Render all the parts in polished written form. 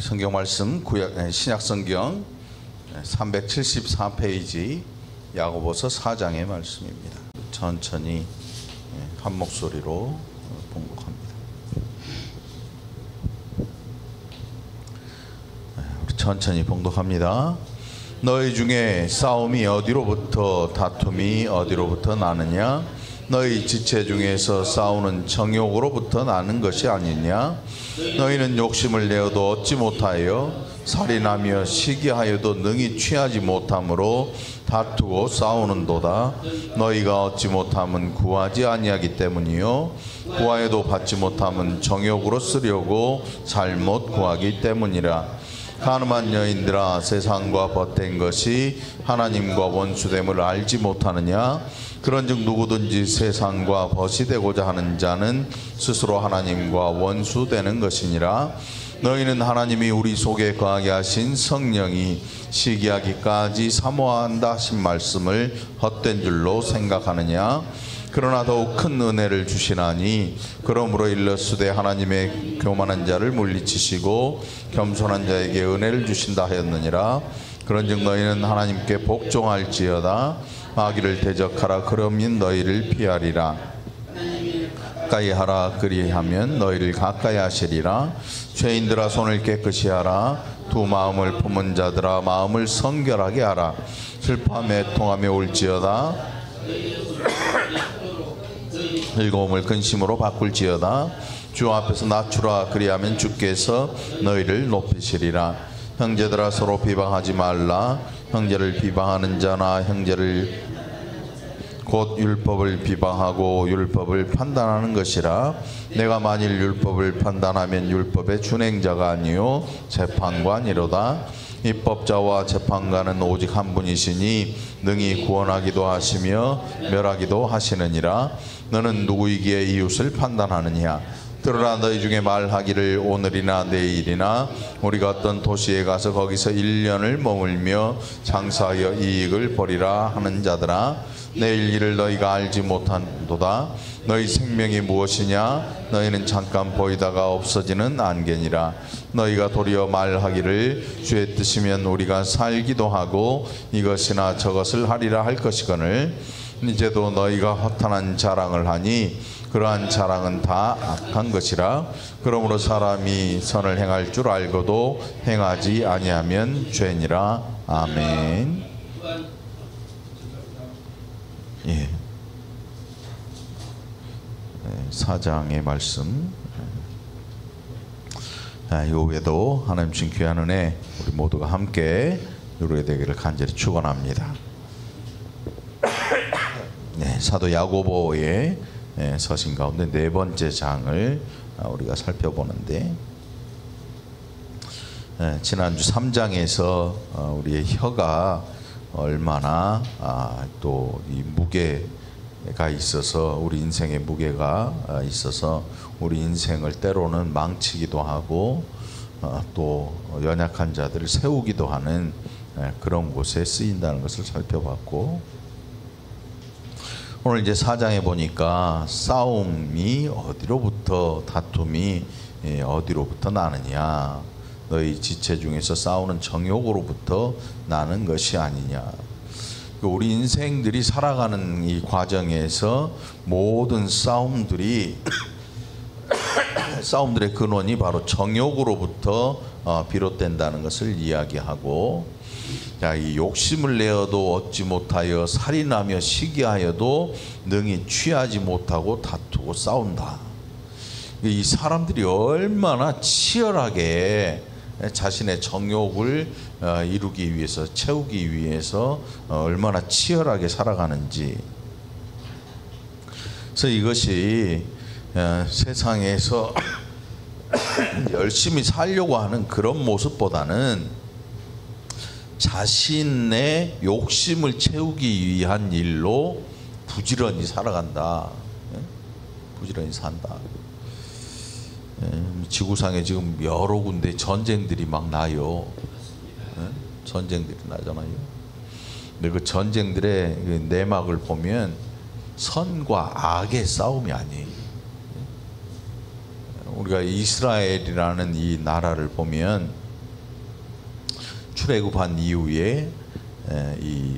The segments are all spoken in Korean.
성경 말씀 신약 성경 374페이지 야고보서 4장의 말씀입니다. 천천히 한 목소리로 봉독합니다. 우리 천천히 봉독합니다. 너희 중에 싸움이 어디로부터 다툼이 어디로부터 나느냐? 너희 지체 중에서 싸우는 정욕으로부터 나는 것이 아니냐? 너희는 욕심을 내어도 얻지 못하여 살인하며 시기하여도 능히 취하지 못함으로 다투고 싸우는도다. 너희가 얻지 못함은 구하지 아니하기 때문이요 구하여도 받지 못함은 정욕으로 쓰려고 잘못 구하기 때문이라. 가늠한 여인들아, 세상과 벗된 것이 하나님과 원수됨을 알지 못하느냐? 그런즉 누구든지 세상과 벗이 되고자 하는 자는 스스로 하나님과 원수되는 것이니라. 너희는 하나님이 우리 속에 거하게 하신 성령이 시기하기까지 사모한다 하신 말씀을 헛된 줄로 생각하느냐? 그러나 더욱 큰 은혜를 주시나니 그러므로 일러스되 하나님의 교만한 자를 물리치시고 겸손한 자에게 은혜를 주신다 하였느니라. 그런즉 너희는 하나님께 복종할지어다. 마귀를 대적하라, 그러면 너희를 피하리라. 가까이 하라, 그리하면 너희를 가까이 하시리라. 죄인들아, 손을 깨끗이 하라. 두 마음을 품은 자들아, 마음을 성결하게 하라. 슬퍼하며 애통하며 울지어다. 즐거움을 근심으로 바꿀지어다. 주 앞에서 낮추라, 그리하면 주께서 너희를 높이시리라. 형제들아, 서로 비방하지 말라. 형제를 비방하는 자나 형제를 곧 율법을 비방하고 율법을 판단하는 것이라. 내가 만일 율법을 판단하면 율법의 준행자가 아니요 재판관이로다. 입법자와 재판관은 오직 한 분이시니 능히 구원하기도 하시며 멸하기도 하시느니라. 너는 누구이기에 이웃을 판단하느냐? 들으라, 너희 중에 말하기를 오늘이나 내일이나 우리가 어떤 도시에 가서 거기서 1년을 머물며 장사하여 이익을 벌이라 하는 자들아, 내일 일을 너희가 알지 못한도다. 너희 생명이 무엇이냐? 너희는 잠깐 보이다가 없어지는 안개니라. 너희가 도리어 말하기를 주의 뜻이면 우리가 살기도 하고 이것이나 저것을 하리라 할 것이거늘 이제도 너희가 허탄한 자랑을 하니 그러한 자랑은 다 악한 것이라. 그러므로 사람이 선을 행할 줄 알고도 행하지 아니하면 죄니라. 아멘. 예. 사장의 말씀. 이 외에도 하나님 주신 귀한 은혜 우리 모두가 함께 누리게 되기를 간절히 축원합니다. 네, 사도 야고보의 서신 가운데 네 번째 장을 우리가 살펴보는데, 지난주 3장에서 우리의 혀가 얼마나 또 이 무게가 있어서, 우리 인생의 무게가 있어서 우리 인생을 때로는 망치기도 하고 또 연약한 자들을 세우기도 하는 그런 곳에 쓰인다는 것을 살펴봤고, 오늘 이제 4장에 보니까 싸움이 어디로부터, 다툼이 어디로부터 나느냐? 너희 지체 중에서 싸우는 정욕으로부터 나는 것이 아니냐? 우리 인생들이 살아가는 이 과정에서 모든 싸움들의 근원이 바로 정욕으로부터 비롯된다는 것을 이야기하고, 이 욕심을 내어도 얻지 못하여 살인하며 시기하여도 능히 취하지 못하고 다투고 싸운다. 이 사람들이 얼마나 치열하게 자신의 정욕을 이루기 위해서, 채우기 위해서 얼마나 치열하게 살아가는지. 그래서 이것이 세상에서 열심히 살려고 하는 그런 모습보다는 자신의 욕심을 채우기 위한 일로 부지런히 살아간다. 부지런히 산다. 지구상에 지금 여러 군데 전쟁들이 막 나요. 전쟁들이 나잖아요. 근데 그 전쟁들의 내막을 보면 선과 악의 싸움이 아니에요. 우리가 이스라엘이라는 이 나라를 보면 출애굽한 이후에 이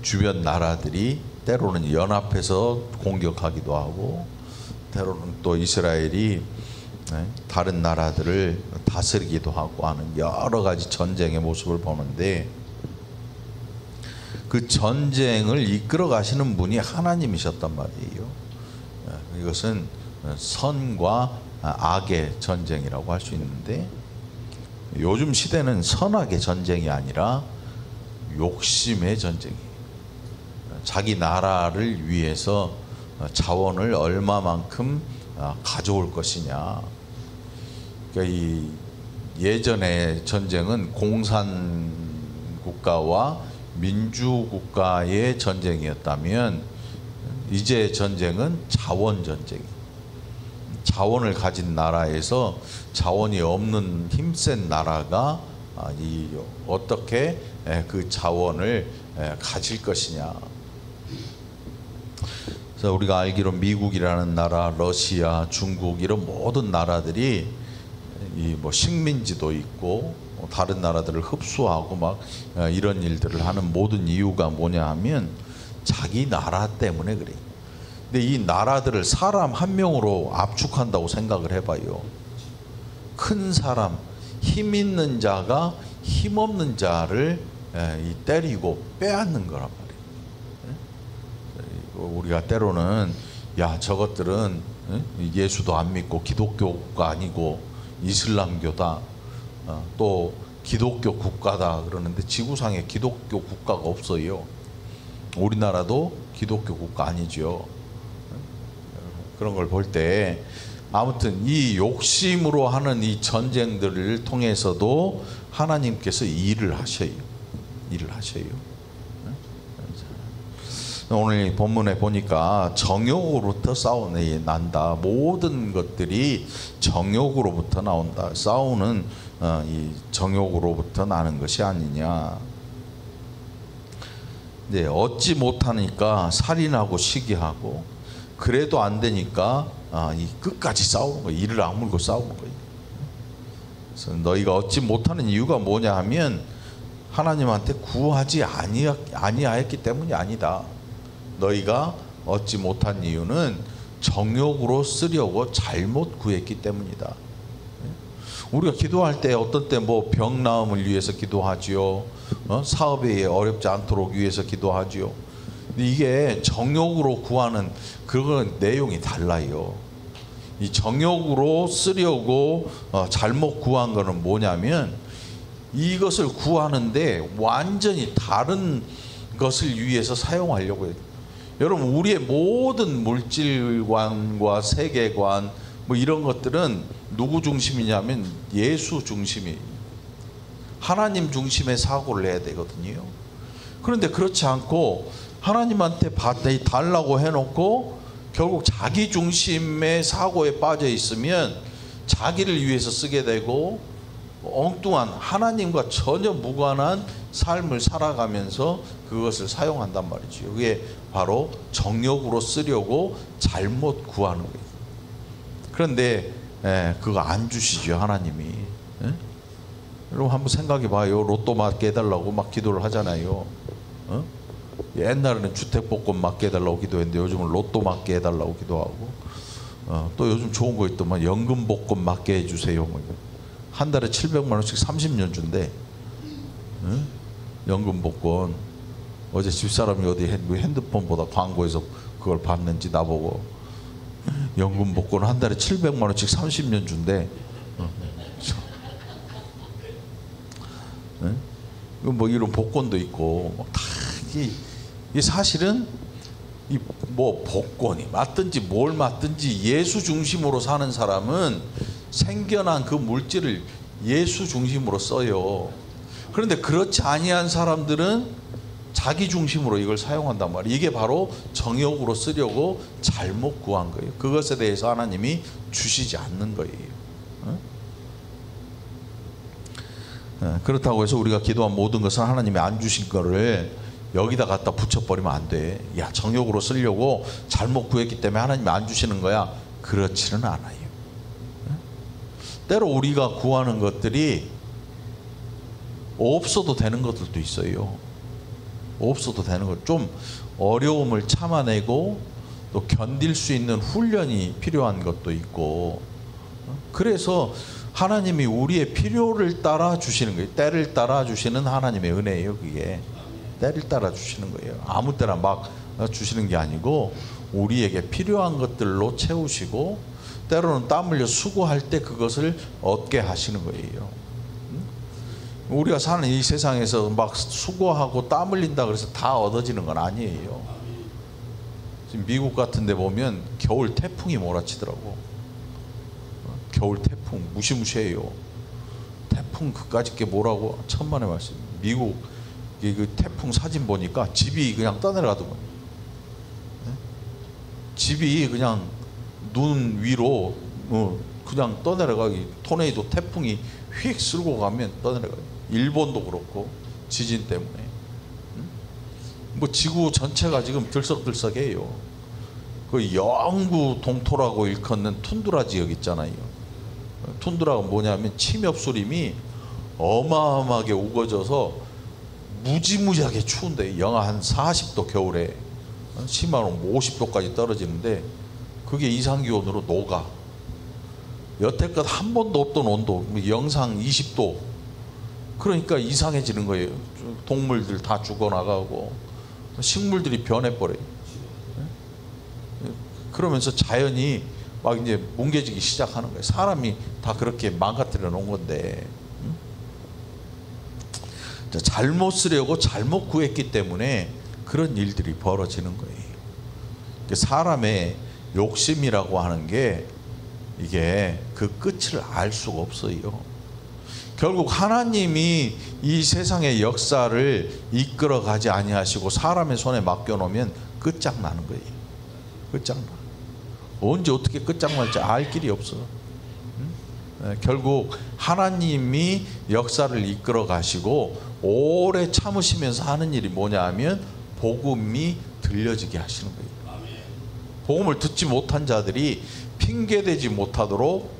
주변 나라들이 때로는 연합해서 공격하기도 하고, 때로는 또 이스라엘이 다른 나라들을 다스리기도 하고 하는 여러 가지 전쟁의 모습을 보는데, 그 전쟁을 이끌어 가시는 분이 하나님이셨단 말이에요. 이것은 선과 악의 전쟁이라고 할 수 있는데, 요즘 시대는 선악의 전쟁이 아니라 욕심의 전쟁이에요. 자기 나라를 위해서 자원을 얼마만큼 가져올 것이냐. 그러니까 이 예전의 전쟁은 공산 국가와 민주 국가의 전쟁이었다면, 이제 전쟁은 자원 전쟁이에요. 자원을 가진 나라에서 자원이 없는 힘센 나라가 어떻게 그 자원을 가질 것이냐. 그래서 우리가 알기로 미국이라는 나라, 러시아, 중국 이런 모든 나라들이 뭐 식민지도 있고 다른 나라들을 흡수하고 막 이런 일들을 하는 모든 이유가 뭐냐 하면 자기 나라 때문에 그래요. 근데 이 나라들을 사람 한 명으로 압축한다고 생각을 해봐요. 큰 사람, 힘 있는 자가 힘 없는 자를 때리고 빼앗는 거란 말이에요. 우리가 때로는 야, 저것들은 예수도 안 믿고 기독교가 아니고 이슬람교다, 또 기독교 국가다 그러는데, 지구상에 기독교 국가가 없어요. 우리나라도 기독교 국가 아니죠. 그런 걸 볼 때 아무튼 이 욕심으로 하는 이 전쟁들을 통해서도 하나님께서 일을 하셔요. 오늘 본문에 보니까 정욕으로부터 싸움이 난다. 모든 것들이 정욕으로부터 나온다. 싸우는 이 정욕으로부터 나는 것이 아니냐. 네, 얻지 못하니까 살인하고 시기하고, 그래도 안 되니까 이 끝까지 싸우는 거예요. 이를 악물고 싸우는 거예요. 그래서 너희가 얻지 못하는 이유가 뭐냐 하면 하나님한테 구하지 아니하였기 때문이 아니다. 너희가 얻지 못한 이유는 정욕으로 쓰려고 잘못 구했기 때문이다. 우리가 기도할 때 어떤 때 뭐 병 나음을 위해서 기도하지요. 사업에 어렵지 않도록 위해서 기도하지요. 근데 이게 정욕으로 구하는 그런 내용이 달라요. 이 정욕으로 쓰려고 잘못 구한 거는 뭐냐면, 이것을 구하는데 완전히 다른 것을 위해서 사용하려고 해요. 여러분, 우리의 모든 물질관과 세계관 뭐 이런 것들은 누구 중심이냐면 예수 중심이에요. 하나님 중심의 사고를 해야 되거든요. 그런데 그렇지 않고 하나님한테 달라고 해놓고 결국 자기 중심의 사고에 빠져 있으면 자기를 위해서 쓰게 되고, 엉뚱한 하나님과 전혀 무관한 삶을 살아가면서 그것을 사용한단 말이죠. 그게 바로 정욕으로 쓰려고 잘못 구하는 거예요. 그런데 그거 안 주시죠, 하나님이. 여러분 한번 생각해 봐요. 로또 맞게 해달라고 막 기도를 하잖아요. 옛날에는 주택복권 맞게 해달라고 기도했는데 요즘은 로또 맞게 해달라고 기도하고, 또 요즘 좋은 거 있더만 연금복권 맞게 해주세요. 한 달에 700만 원씩 30년 준대. 연금복권. 어제 집사람이 어디 핸드폰 보다 광고에서 그걸 봤는지 나보고 연금복권 한 달에 700만 원씩 30년 준대. 뭐 이런 복권도 있고 다 이 사실은 이 뭐 복권이 맞든지 뭘 맞든지 예수 중심으로 사는 사람은 생겨난 그 물질을 예수 중심으로 써요. 그런데 그렇지 아니한 사람들은 자기 중심으로 이걸 사용한단 말이에요. 이게 바로 정욕으로 쓰려고 잘못 구한 거예요. 그것에 대해서 하나님이 주시지 않는 거예요. 그렇다고 해서 우리가 기도한 모든 것은 하나님이 안 주신 거를 여기다 갖다 붙여버리면 안 돼. 야, 정욕으로 쓰려고 잘못 구했기 때문에 하나님이 안 주시는 거야. 그렇지는 않아요. 때로 우리가 구하는 것들이 없어도 되는 것들도 있어요. 없어도 되는 것. 좀 어려움을 참아내고 또 견딜 수 있는 훈련이 필요한 것도 있고, 그래서 하나님이 우리의 필요를 따라 주시는 거예요. 때를 따라 주시는 하나님의 은혜예요. 그게 때를 따라 주시는 거예요. 아무 때나 막 주시는 게 아니고 우리에게 필요한 것들로 채우시고, 때로는 땀 흘려 수고할 때 그것을 얻게 하시는 거예요. 우리가 사는 이 세상에서 막 수고하고 땀 흘린다 그래서 다 얻어지는 건 아니에요. 지금 미국 같은 데 보면 겨울 태풍이 몰아치더라고. 겨울 태풍 무시무시해요. 태풍 그까짓 게 뭐라고 천만의 말씀. 미국 그 태풍 사진 보니까 집이 그냥 떠내려가더군요. 집이 그냥 눈 위로 그냥 떠내려가. 토네이도 태풍이 휙 쓸고 가면 떠내려가요. 일본도 그렇고 지진 때문에 뭐 지구 전체가 지금 들썩들썩해요. 그 영구 동토라고 일컫는 툰드라 지역 있잖아요. 툰드라가 뭐냐면 침엽수림이 어마어마하게 우거져서 무지무지하게 추운데 영하 한 40도 겨울에 심하면 50도까지 떨어지는데 그게 이상기온으로 녹아. 여태껏 한 번도 없던 온도, 영상 20도. 그러니까 이상해지는 거예요. 동물들 다 죽어나가고 식물들이 변해버려요. 그러면서 자연이 막 이제 뭉개지기 시작하는 거예요. 사람이 다 그렇게 망가뜨려 놓은 건데, 잘못 쓰려고 잘못 구했기 때문에 그런 일들이 벌어지는 거예요. 사람의 욕심이라고 하는 게 이게 그 끝을 알 수가 없어요. 결국 하나님이 이 세상의 역사를 이끌어 가지 아니하시고 사람의 손에 맡겨놓으면 끝장나는 거예요. 끝장나. 언제 어떻게 끝장날지 알 길이 없어. 결국 하나님이 역사를 이끌어 가시고 오래 참으시면서 하는 일이 뭐냐 하면 복음이 들려지게 하시는 거예요. 복음을 듣지 못한 자들이 핑계대지 못하도록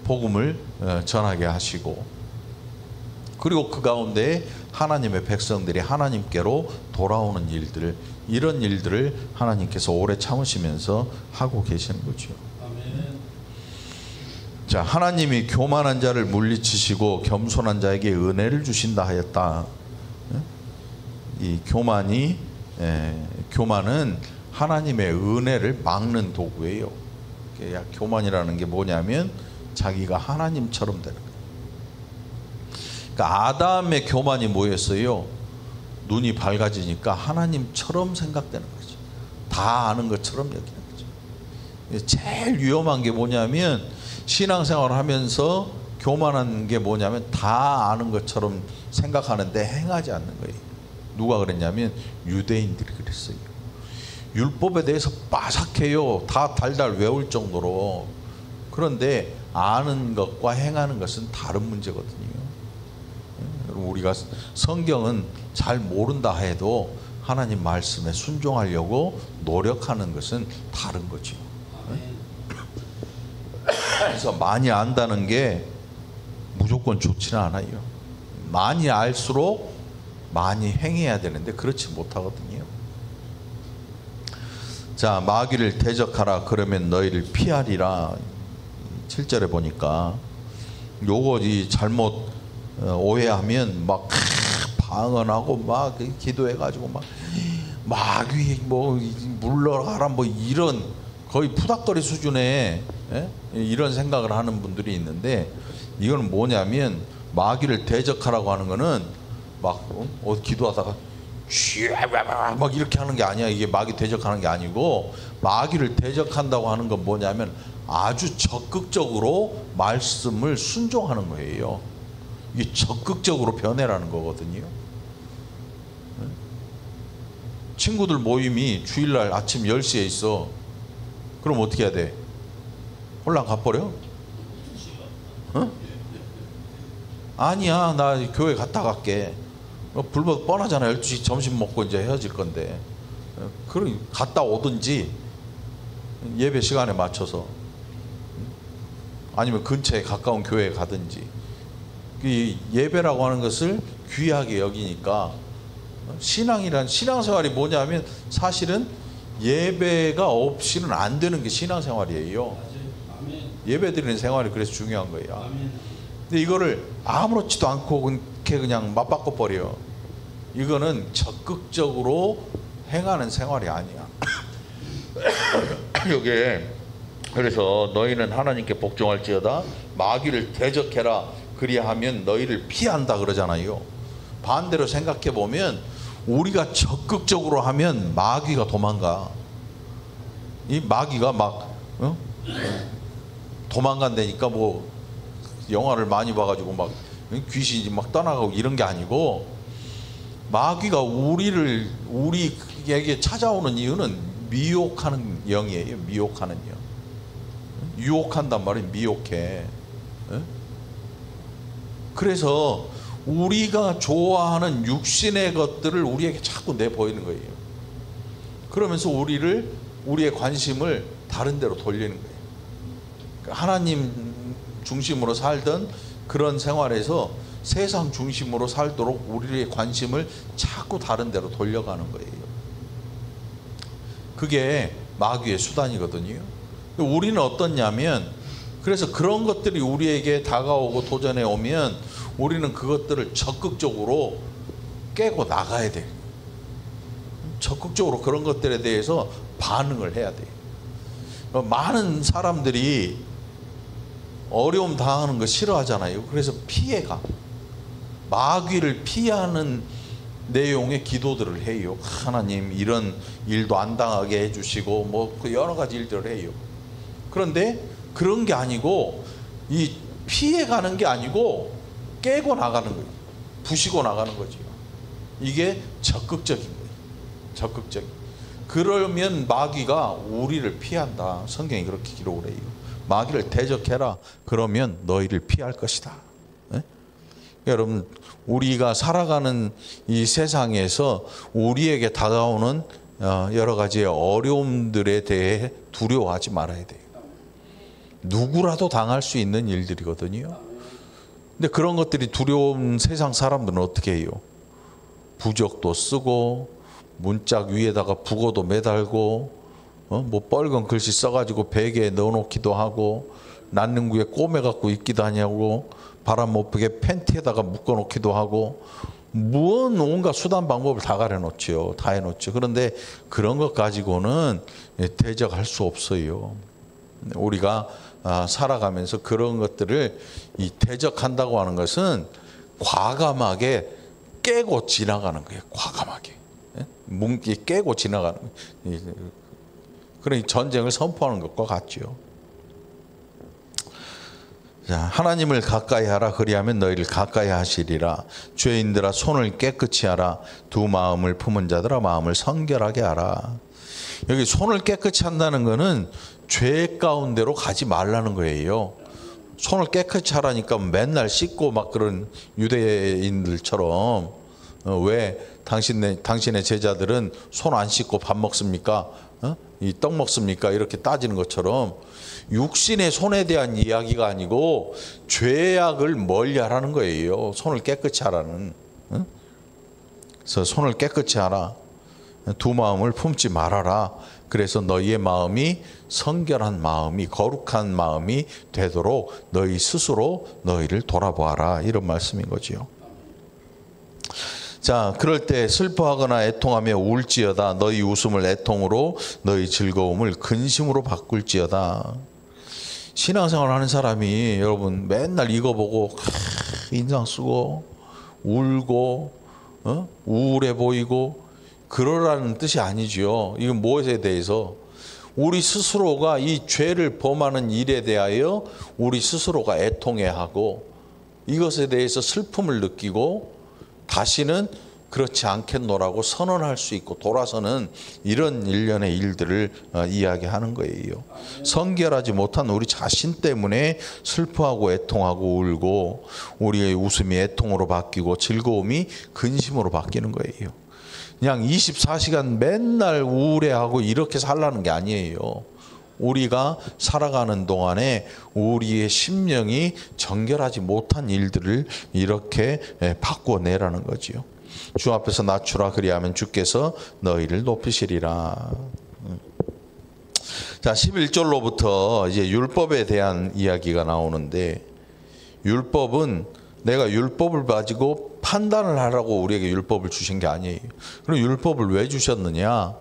복음을 전하게 하시고, 그리고 그 가운데 하나님의 백성들이 하나님께로 돌아오는 일들, 이런 일들을 하나님께서 오래 참으시면서 하고 계시는 거죠. 아멘. 자, 하나님이 교만한 자를 물리치시고 겸손한 자에게 은혜를 주신다 하였다. 이 교만은 하나님의 은혜를 막는 도구예요. 교만이라는 게 뭐냐면 자기가 하나님처럼 되는 거예요. 그러니까 아담의 교만이 뭐였어요? 눈이 밝아지니까 하나님처럼 생각되는 거죠. 다 아는 것처럼 여기는 거죠. 제일 위험한 게 뭐냐면 신앙생활을 하면서 교만한 게 뭐냐면 다 아는 것처럼 생각하는데 행하지 않는 거예요. 누가 그랬냐면 유대인들이 그랬어요. 율법에 대해서 빠삭해요. 다 달달 외울 정도로. 그런데 아는 것과 행하는 것은 다른 문제거든요. 우리가 성경은 잘 모른다 해도 하나님 말씀에 순종하려고 노력하는 것은 다른 거죠. 그래서 많이 안다는 게 무조건 좋지는 않아요. 많이 알수록 많이 행해야 되는데 그렇지 못하거든요. 자, 마귀를 대적하라 그러면 너희를 피하리라. 7절에 보니까 요거 잘못 오해하면 막 방언하고 막 기도해가지고 막 마귀 뭐 물러가라 뭐 이런 거의 푸닥거리 수준의 이런 생각을 하는 분들이 있는데, 이거는 뭐냐면 마귀를 대적하라고 하는 거는 막 기도하다가 막 이렇게 하는 게 아니야. 이게 마귀 대적하는 게 아니고, 마귀를 대적한다고 하는 건 뭐냐면 아주 적극적으로 말씀을 순종하는 거예요. 이게 적극적으로 변해라는 거거든요. 친구들 모임이 주일날 아침 10시에 있어. 그럼 어떻게 해야 돼? 홀랑 가버려? 어? 아니야, 나 교회 갔다 갈게. 불법 뻔하잖아. 12시 점심 먹고 이제 헤어질 건데. 그럼 갔다 오든지 예배 시간에 맞춰서, 아니면 근처에 가까운 교회에 가든지. 이 예배라고 하는 것을 귀하게 여기니까 신앙생활이 뭐냐면 사실은 예배가 없이는 안 되는 게 신앙생활이에요. 예배드리는 생활이 그래서 중요한 거예요. 근데 이거를 아무렇지도 않고 그냥 맞바꿔 버려. 이거는 적극적으로 행하는 생활이 아니야. 여기에 그래서 너희는 하나님께 복종할지어다 마귀를 대적해라 그리하면 너희를 피한다 그러잖아요. 반대로 생각해 보면 우리가 적극적으로 하면 마귀가 도망가. 이 마귀가 막 도망간다니까 뭐 영화를 많이 봐가지고 막 귀신이 막 떠나가고 이런 게 아니고 마귀가 우리에게 찾아오는 이유는 미혹하는 영이에요. 미혹하는 영. 유혹한단 말이에요. 미혹해. 그래서 우리가 좋아하는 육신의 것들을 우리에게 자꾸 내보이는 거예요. 그러면서 우리의 관심을 다른 데로 돌리는 거예요. 하나님 중심으로 살던 그런 생활에서 세상 중심으로 살도록 우리의 관심을 자꾸 다른 데로 돌려가는 거예요. 그게 마귀의 수단이거든요. 우리는 어떻냐면 그래서 그런 것들이 우리에게 다가오고 도전해 오면 우리는 그것들을 적극적으로 깨고 나가야 돼요. 적극적으로 그런 것들에 대해서 반응을 해야 돼요. 많은 사람들이 어려움 당하는 거 싫어하잖아요. 그래서 피해가 마귀를 피하는 내용의 기도들을 해요. 하나님 이런 일도 안 당하게 해주시고 뭐 여러 가지 일들을 해요. 그런데 그런 게 아니고 이 피해가는 게 아니고 깨고 나가는 거예요. 부시고 나가는 거죠. 이게 적극적인 거예요. 적극적인. 그러면 마귀가 우리를 피한다. 성경이 그렇게 기록을 해요. 마귀를 대적해라. 그러면 너희를 피할 것이다. 네? 여러분 우리가 살아가는 이 세상에서 우리에게 다가오는 여러 가지의 어려움들에 대해 두려워하지 말아야 돼요. 누구라도 당할 수 있는 일들이거든요. 근데 그런 것들이 두려운 세상 사람들은 어떻게 해요? 부적도 쓰고 문짝 위에다가 북어도 매달고 뭐 빨간 글씨 써가지고 베개에 넣어놓기도 하고 난능구에 꼬매갖고 입기도 하냐고 바람 못 불게 팬티에다가 묶어놓기도 하고 무언 온갖 수단 방법을 다 가려놓죠. 다 해놓죠. 그런데 그런 것 가지고는 대적할 수 없어요. 우리가 살아가면서 그런 것들을 대적한다고 하는 것은 과감하게 깨고 지나가는 거예요. 과감하게 뭉기 깨고 지나가는 거예요. 그러니 전쟁을 선포하는 것과 같죠. 자, 하나님을 가까이 하라. 그리하면 너희를 가까이 하시리라. 죄인들아 손을 깨끗이 하라. 두 마음을 품은 자들아 마음을 성결하게 하라. 여기 손을 깨끗이 한다는 것은 죄 가운데로 가지 말라는 거예요. 손을 깨끗이 하라니까 맨날 씻고 막 그런 유대인들처럼 왜 당신의 제자들은 손 안 씻고 밥 먹습니까? 이 떡 먹습니까? 이렇게 따지는 것처럼 육신의 손에 대한 이야기가 아니고 죄악을 멀리하라는 거예요. 손을 깨끗이 하라는. 그래서 손을 깨끗이 하라. 두 마음을 품지 말아라. 그래서 너희의 마음이 성결한 마음이 거룩한 마음이 되도록 너희 스스로 너희를 돌아보아라. 이런 말씀인 거지요. 자, 그럴 때 슬퍼하거나 애통하며 울지어다. 너희 웃음을 애통으로 너희 즐거움을 근심으로 바꿀지어다. 신앙생활 하는 사람이 여러분 맨날 이거 보고 인상 쓰고 울고 우울해 보이고 그러라는 뜻이 아니죠. 이건 무엇에 대해서? 우리 스스로가 이 죄를 범하는 일에 대하여 우리 스스로가 애통해하고 이것에 대해서 슬픔을 느끼고 다시는 그렇지 않겠노라고 선언할 수 있고 돌아서는 이런 일련의 일들을 이야기하는 거예요. 성결하지 못한 우리 자신 때문에 슬퍼하고 애통하고 울고 우리의 웃음이 애통으로 바뀌고 즐거움이 근심으로 바뀌는 거예요. 그냥 24시간 맨날 우울해하고 이렇게 살라는 게 아니에요. 우리가 살아가는 동안에 우리의 심령이 정결하지 못한 일들을 이렇게 바꿔내라는 거지요. 주 앞에서 낮추라, 그리하면 주께서 너희를 높이시리라. 자, 11절로부터 이제 율법에 대한 이야기가 나오는데, 율법은 내가 율법을 가지고 판단을 하라고 우리에게 율법을 주신 게 아니에요. 그럼 율법을 왜 주셨느냐?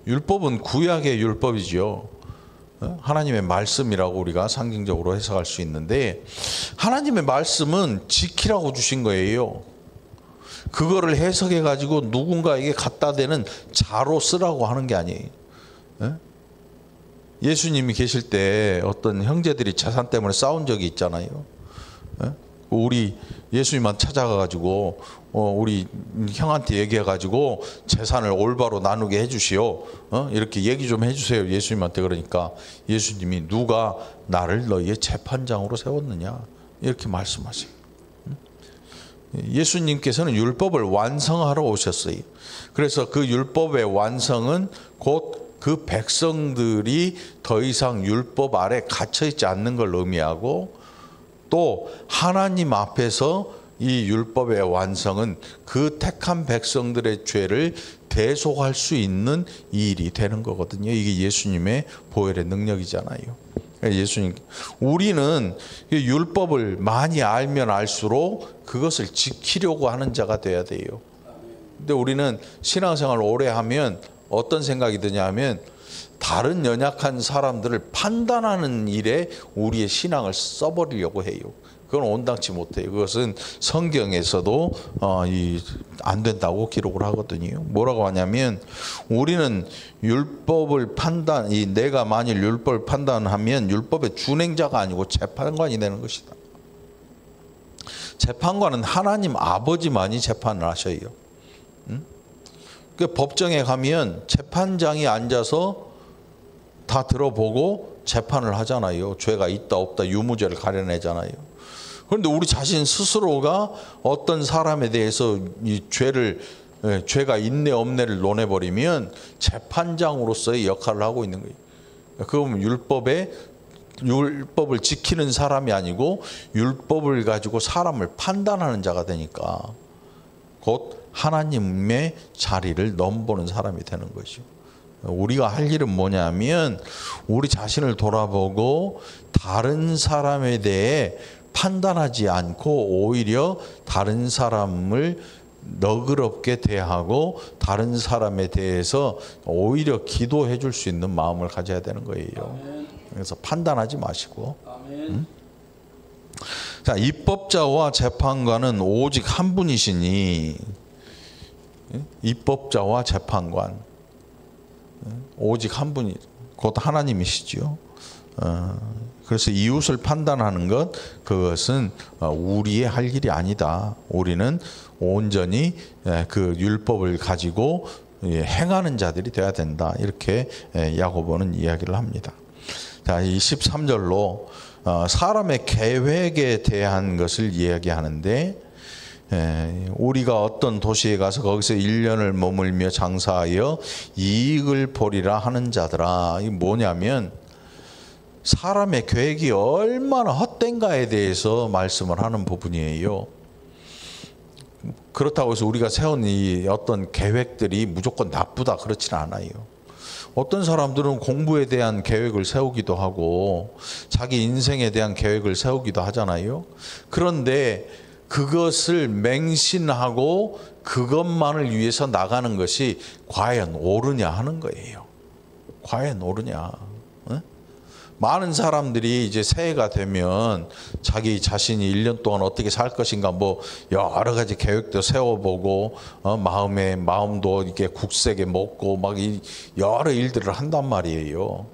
율법은 구약의 율법이지요. 하나님의 말씀이라고 우리가 상징적으로 해석할 수 있는데, 하나님의 말씀은 지키라고 주신 거예요. 그거를 해석해 가지고 누군가에게 갖다 대는 자로 쓰라고 하는 게 아니에요. 예수님이 계실 때 어떤 형제들이 재산 때문에 싸운 적이 있잖아요. 우리 예수님한테 찾아가가지고 우리 형한테 얘기해가지고 재산을 올바로 나누게 해주시오. 이렇게 얘기 좀 해주세요, 예수님한테. 그러니까 예수님이 누가 나를 너희의 재판장으로 세웠느냐, 이렇게 말씀하세요. 예수님께서는 율법을 완성하러 오셨어요. 그래서 그 율법의 완성은 곧 그 백성들이 더 이상 율법 아래 갇혀있지 않는 걸 의미하고, 또 하나님 앞에서 이 율법의 완성은 그 택한 백성들의 죄를 대속할 수 있는 일이 되는 거거든요. 이게 예수님의 보혈의 능력이잖아요. 예수님, 우리는 율법을 많이 알면 알수록 그것을 지키려고 하는 자가 돼야 돼요. 근데 우리는 신앙생활을 오래 하면 어떤 생각이 드냐 하면, 다른 연약한 사람들을 판단하는 일에 우리의 신앙을 써버리려고 해요. 그건 온당치 못해요. 그것은 성경에서도 안 된다고 기록을 하거든요. 뭐라고 하냐면, 우리는 율법을 내가 만일 율법을 판단하면 율법의 준행자가 아니고 재판관이 되는 것이다. 재판관은 하나님 아버지만이 재판을 하셔요. 그 법정에 가면 재판장이 앉아서 다 들어보고 재판을 하잖아요. 죄가 있다 없다 유무죄를 가려내잖아요. 그런데 우리 자신 스스로가 어떤 사람에 대해서 이 죄가 있네 없네를 논해버리면 재판장으로서의 역할을 하고 있는 거예요. 그러면 율법을 지키는 사람이 아니고 율법을 가지고 사람을 판단하는 자가 되니까 곧 하나님의 자리를 넘보는 사람이 되는 것이죠. 우리가 할 일은 뭐냐면, 우리 자신을 돌아보고 다른 사람에 대해 판단하지 않고 오히려 다른 사람을 너그럽게 대하고 다른 사람에 대해서 오히려 기도해 줄 수 있는 마음을 가져야 되는 거예요. 그래서 판단하지 마시고. 자, 입법자와 재판관은 오직 한 분이시니, 입법자와 재판관 오직 한 분이 곧 하나님이시죠. 그래서 이웃을 판단하는 그것은 우리의 할 일이 아니다. 우리는 온전히 그 율법을 가지고 행하는 자들이 되어야 된다. 이렇게 야고보는 이야기를 합니다. 자, 이 13절로 사람의 계획에 대한 것을 이야기하는데, 우리가 어떤 도시에 가서 거기서 1년을 머물며 장사하여 이익을 보리라 하는 자들아. 이게 뭐냐면, 사람의 계획이 얼마나 헛된가에 대해서 말씀을 하는 부분이에요. 그렇다고 해서 우리가 세운 이 어떤 계획들이 무조건 나쁘다, 그렇지는 않아요. 어떤 사람들은 공부에 대한 계획을 세우기도 하고 자기 인생에 대한 계획을 세우기도 하잖아요. 그런데 그것을 맹신하고 그것만을 위해서 나가는 것이 과연 옳으냐 하는 거예요. 과연 옳으냐. 많은 사람들이 이제 새해가 되면 자기 자신이 1년 동안 어떻게 살 것인가 뭐 여러 가지 계획도 세워보고 마음도 이렇게 굳세게 먹고 막 여러 일들을 한단 말이에요.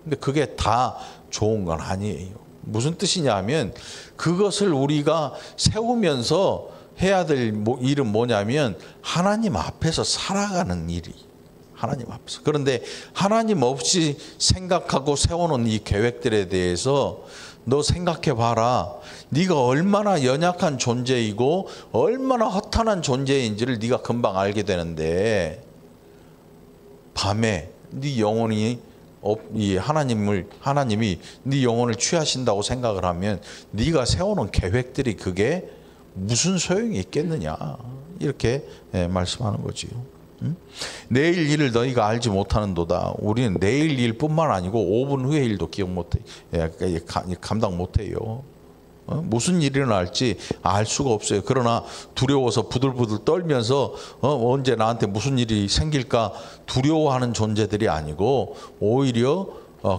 근데 그게 다 좋은 건 아니에요. 무슨 뜻이냐 하면, 그것을 우리가 세우면서 해야 될 일은 뭐냐면 하나님 앞에서 살아가는 일이, 하나님 앞에서. 그런데 하나님 없이 생각하고 세워놓은 이 계획들에 대해서 너 생각해 봐라. 네가 얼마나 연약한 존재이고 얼마나 허탄한 존재인지를 네가 금방 알게 되는데, 밤에 네 영혼이 이 하나님이 네 영혼을 취하신다고 생각을 하면 네가 세워놓은 계획들이 그게 무슨 소용이 있겠느냐, 이렇게 말씀하는 거지요. 내일 일을 너희가 알지 못하는도다. 우리는 내일 일뿐만 아니고 5분 후의 일도 기억 못해, 감당 못해요. 무슨 일이 일어날지 알 수가 없어요. 그러나 두려워서 부들부들 떨면서 언제 나한테 무슨 일이 생길까 두려워하는 존재들이 아니고, 오히려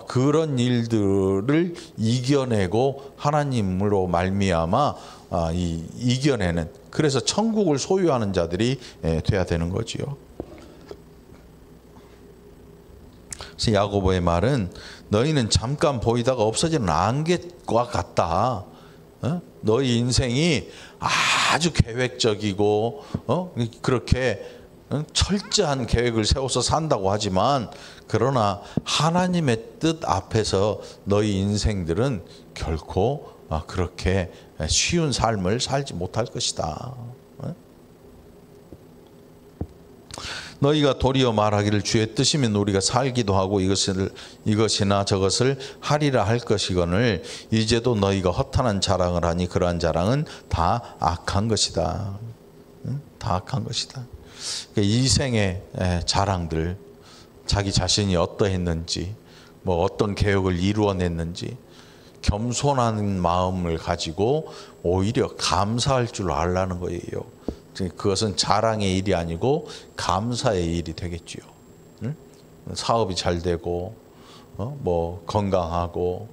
그런 일들을 이겨내고 하나님으로 말미암아 이겨내는, 그래서 천국을 소유하는 자들이 돼야 되는 거지요. 그래서 야고보의 말은 너희는 잠깐 보이다가 없어지는 안개와 같다. 너희 인생이 아주 계획적이고 그렇게 철저한 계획을 세워서 산다고 하지만, 그러나 하나님의 뜻 앞에서 너희 인생들은 결코 그렇게 쉬운 삶을 살지 못할 것이다. 너희가 도리어 말하기를 주의 뜻이면 우리가 살기도 하고 이것이나 저것을 하리라 할 것이거늘 이제도 너희가 허탄한 자랑을 하니 그러한 자랑은 다 악한 것이다. 다 악한 것이다. 이 생의 자랑들, 자기 자신이 어떠했는지, 뭐 어떤 계획을 이루어냈는지, 겸손한 마음을 가지고 오히려 감사할 줄 알라는 거예요. 그것은 자랑의 일이 아니고 감사의 일이 되겠지요. 사업이 잘 되고, 뭐 건강하고,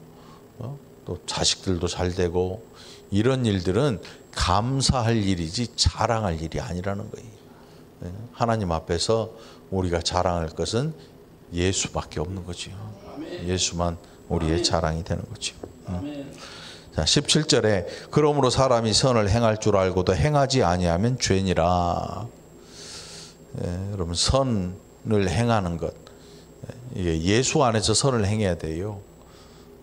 또 자식들도 잘 되고, 이런 일들은 감사할 일이지 자랑할 일이 아니라는 거예요. 하나님 앞에서 우리가 자랑할 것은 예수밖에 없는 거지요. 예수만 우리의 자랑이 되는 거지요. 자, 17절에 그러므로 사람이 선을 행할 줄 알고도 행하지 아니하면 죄니라. 여러분, 선을 행하는 것, 이게 예수 안에서 선을 행해야 돼요.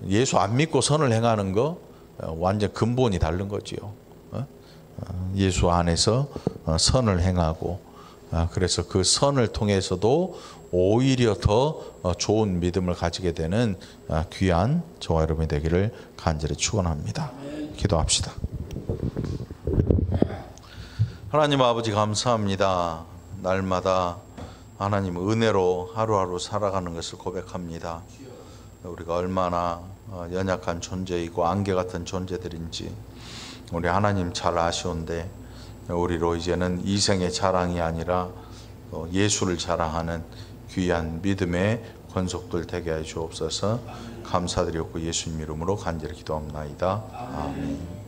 예수 안 믿고 선을 행하는 거 완전 근본이 다른 거지요. 예수 안에서 선을 행하고, 그래서 그 선을 통해서도 오히려 더 좋은 믿음을 가지게 되는 귀한 저와 여러분이 되기를 간절히 축원합니다. 기도합시다. 하나님 아버지, 감사합니다. 날마다 하나님 은혜로 하루하루 살아가는 것을 고백합니다. 우리가 얼마나 연약한 존재이고 안개 같은 존재들인지 우리 하나님 잘 아시온데, 우리로 이제는 이생의 자랑이 아니라 예수를 자랑하는 귀한 믿음의 권속들 되게 해 주옵소서. 감사드렸고 예수님 이름으로 간절히 기도합나이다. 아멘.